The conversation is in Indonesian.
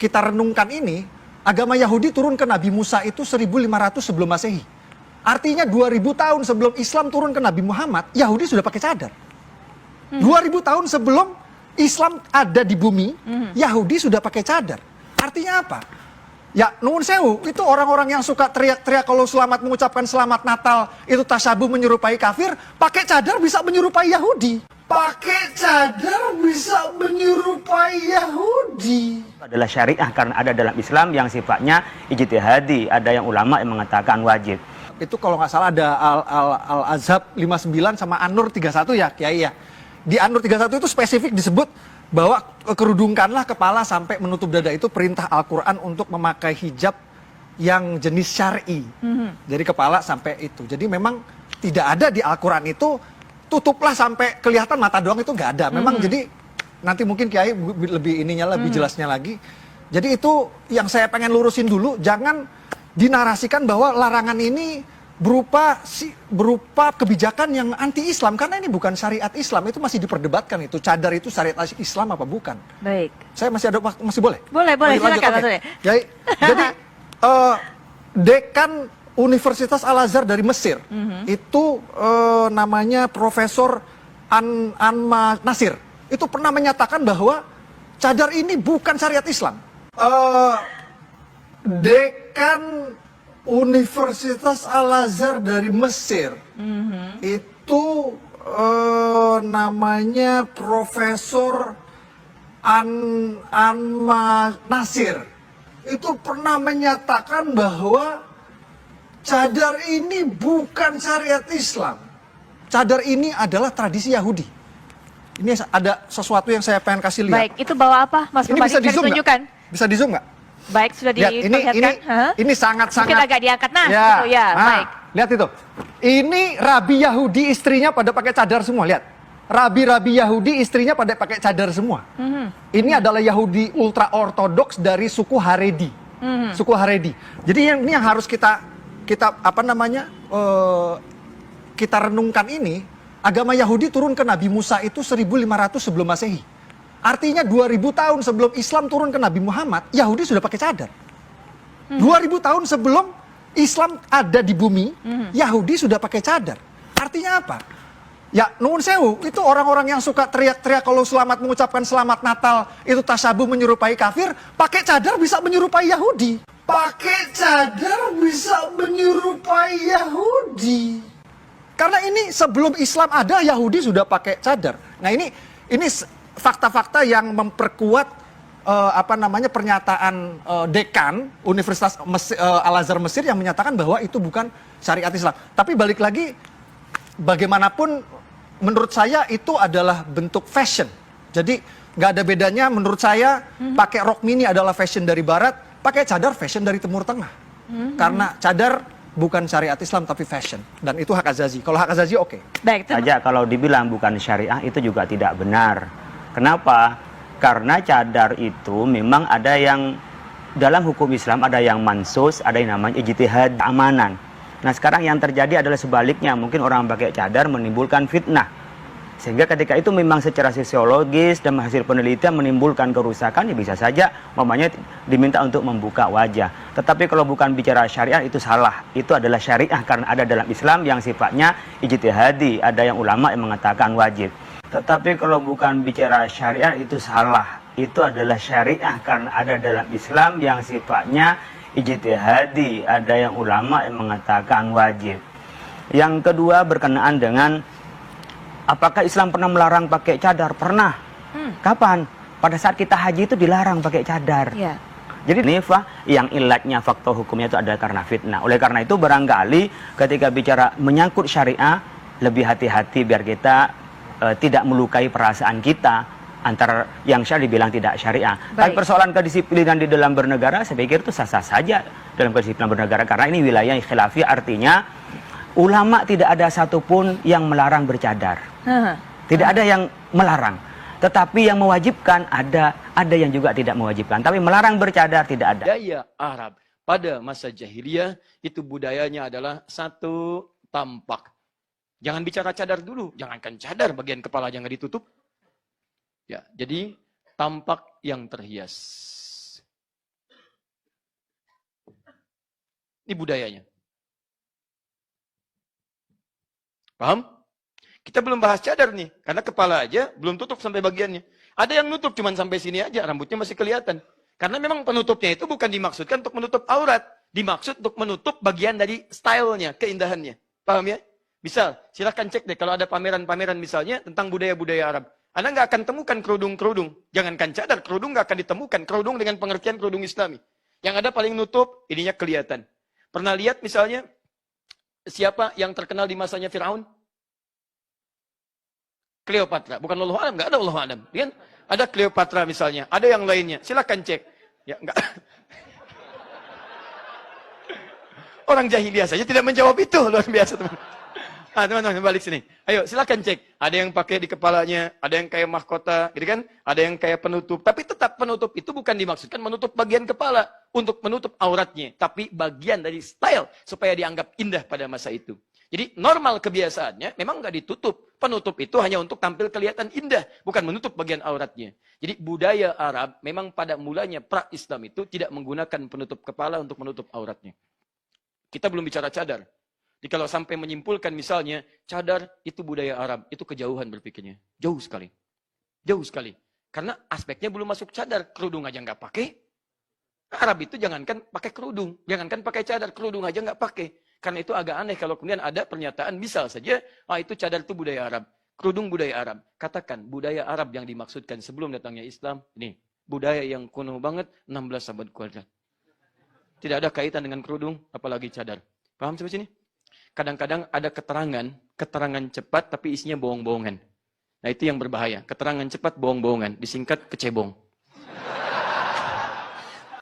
kita renungkan ini, agama Yahudi turun ke Nabi Musa itu 1500 sebelum Masehi. Artinya 2000 tahun sebelum Islam turun ke Nabi Muhammad, Yahudi sudah pakai cadar. 2000 tahun sebelum Islam ada di bumi, Yahudi sudah pakai cadar. Artinya apa? Ya, nuwun sewu, itu orang-orang yang suka teriak-teriak kalau selamat mengucapkan selamat Natal, itu tasyabuh menyerupai kafir, pakai cadar bisa menyerupai Yahudi. Pakai cadar bisa menyerupai Yahudi. Adalah syariah karena ada dalam Islam yang sifatnya ijtihadi, ada yang ulama yang mengatakan wajib. Itu kalau nggak salah ada Al-Azhab 59 sama An-Nur 31 ya, Kiai ya. Di An-Nur 31 itu spesifik disebut bahwa kerudungkanlah kepala sampai menutup dada, itu perintah Al-Quran untuk memakai hijab yang jenis syar'i. Jadi kepala sampai itu. Jadi memang tidak ada di Al-Quran itu tutuplah sampai kelihatan mata doang, itu nggak ada. Memang jadi nanti mungkin Kiai lebih ininya lebih jelasnya lagi. Jadi itu yang saya pengen lurusin dulu, jangan dinarasikan bahwa larangan ini berupa kebijakan yang anti-Islam, karena ini bukan syariat Islam, itu masih diperdebatkan itu cadar itu syariat Islam apa bukan. Baik. Saya masih ada waktu, masih boleh? Boleh, silakan Mas Uri. Jadi dekan Universitas Al-Azhar dari Mesir itu namanya Profesor Anma Nasir, itu pernah menyatakan bahwa cadar ini bukan syariat Islam. Dekan Universitas Al-Azhar dari Mesir itu namanya Profesor Anma Nasir, itu pernah menyatakan bahwa cadar ini bukan syariat Islam. Cadar ini adalah tradisi Yahudi. Ini ada sesuatu yang saya pengen kasih lihat. Baik, itu bawa apa Mas Ini Bupati? bisa di zoom nggak? Bisa di zoom nggak? Baik, sudah Lihat, diperlihatkan. ini sangat-sangat. Mungkin agak diangkat, nah, ya, gitu ya, baik. Lihat itu. Ini Rabi Yahudi istrinya pada pakai cadar semua, lihat. Rabi-rabi Yahudi istrinya pada pakai cadar semua. Ini adalah Yahudi ultra ortodoks dari suku Haredi. Suku Haredi. Jadi ini yang harus kita apa namanya? Kita renungkan ini, agama Yahudi turun ke Nabi Musa itu 1500 sebelum Masehi. Artinya 2000 tahun sebelum Islam turun ke Nabi Muhammad, Yahudi sudah pakai cadar. 2000 tahun sebelum Islam ada di bumi, Yahudi sudah pakai cadar. Artinya apa? Ya, nuwun sewu, itu orang-orang yang suka teriak-teriak kalau selamat mengucapkan selamat Natal, itu tasyabuh menyerupai kafir, pakai cadar bisa menyerupai Yahudi. Pakai cadar bisa menyerupai Yahudi. Karena ini sebelum Islam ada, Yahudi sudah pakai cadar. Nah, ini fakta-fakta yang memperkuat apa namanya pernyataan dekan Universitas Al-Azhar Mesir yang menyatakan bahwa itu bukan syariat Islam. Tapi balik lagi, bagaimanapun menurut saya itu adalah bentuk fashion. Jadi nggak ada bedanya menurut saya pakai rok mini adalah fashion dari Barat, pakai cadar fashion dari Timur Tengah. Karena cadar bukan syariat Islam tapi fashion, dan itu hak azazi. Kalau hak azazi oke. Baik, Saja kalau dibilang bukan syariah itu juga tidak benar. Kenapa? Karena cadar itu memang ada yang dalam hukum Islam ada yang mansus, ada yang namanya ijtihad amanan. Nah, sekarang yang terjadi adalah sebaliknya, mungkin orang pakai cadar menimbulkan fitnah. Sehingga ketika itu memang secara sosiologis dan hasil penelitian menimbulkan kerusakan, ya bisa saja mamanya diminta untuk membuka wajah. Tetapi kalau bukan bicara syariah itu salah. Itu adalah syariah karena ada dalam Islam yang sifatnya ijtihadi, ada yang ulama yang mengatakan wajib. Tetapi kalau bukan bicara syariah itu salah. Itu adalah syariah karena ada dalam Islam yang sifatnya ijtihadi, ada yang ulama yang mengatakan wajib. Yang kedua berkenaan dengan apakah Islam pernah melarang pakai cadar? Pernah. Kapan? Pada saat kita haji itu dilarang pakai cadar. Ya. Jadi nifah yang ilatnya faktor hukumnya itu adalah karena fitnah. Oleh karena itu barangkali ketika bicara menyangkut syariah lebih hati-hati biar kita tidak melukai perasaan kita antara yang syariah dibilang tidak syariah. Tapi persoalan kedisiplinan di dalam bernegara saya pikir itu sah-sah saja dalam kedisiplinan bernegara karena ini wilayah khilafiyah, artinya ulama tidak ada satupun yang melarang bercadar. Tidak ada yang melarang. Tetapi yang mewajibkan ada yang juga tidak mewajibkan. Tapi melarang bercadar tidak ada. Budaya Arab pada masa jahiliyah itu budayanya adalah satu tampak. Jangan bicara cadar dulu, jangankan cadar bagian kepala jangan ditutup. Ya, jadi tampak yang terhias. Ini budayanya. Paham? Kita belum bahas cadar nih, karena kepala aja belum tutup sampai bagiannya. Ada yang nutup cuman sampai sini aja, rambutnya masih kelihatan. Karena memang penutupnya itu bukan dimaksudkan untuk menutup aurat, dimaksud untuk menutup bagian dari stylenya, keindahannya. Paham ya? Misal, silahkan cek deh kalau ada pameran-pameran misalnya tentang budaya-budaya Arab. Anda nggak akan temukan kerudung-kerudung. Jangankan cadar, kerudung nggak akan ditemukan. Kerudung dengan pengertian kerudung Islami. Yang ada paling nutup, ininya kelihatan. Pernah lihat misalnya, siapa yang terkenal di masanya Firaun? Cleopatra, bukan Allah Alam, nggak ada Allah Alam. Kan? Ada Cleopatra misalnya, ada yang lainnya. Silakan cek. Ya enggak. Orang jahiliyah saja tidak menjawab itu, luar biasa teman. Teman-teman balik sini. Ayo silakan cek. Ada yang pakai di kepalanya, ada yang kayak mahkota, gitu kan? Ada yang kayak penutup. Tapi tetap penutup itu bukan dimaksudkan menutup bagian kepala untuk menutup auratnya, tapi bagian dari style supaya dianggap indah pada masa itu. Jadi normal kebiasaannya memang nggak ditutup. Penutup itu hanya untuk tampil kelihatan indah, bukan menutup bagian auratnya. Jadi budaya Arab memang pada mulanya pra-Islam itu tidak menggunakan penutup kepala untuk menutup auratnya. Kita belum bicara cadar. Jadi kalau sampai menyimpulkan misalnya, cadar itu budaya Arab, itu kejauhan berpikirnya. Jauh sekali. Jauh sekali. Karena aspeknya belum masuk cadar. Kerudung aja nggak pakai. Arab itu jangankan pakai kerudung. Jangankan pakai cadar, kerudung aja nggak pakai. Karena itu agak aneh kalau kemudian ada pernyataan, misal saja, itu cadar itu budaya Arab. Kerudung budaya Arab. Katakan, budaya Arab yang dimaksudkan sebelum datangnya Islam, ini budaya yang kuno banget, 16 abad kuadrat. Tidak ada kaitan dengan kerudung, apalagi cadar. Paham sampai sini? Kadang-kadang ada keterangan cepat tapi isinya bohong-bohongan. Nah itu yang berbahaya. Keterangan cepat bohong-bohongan, disingkat kecebong.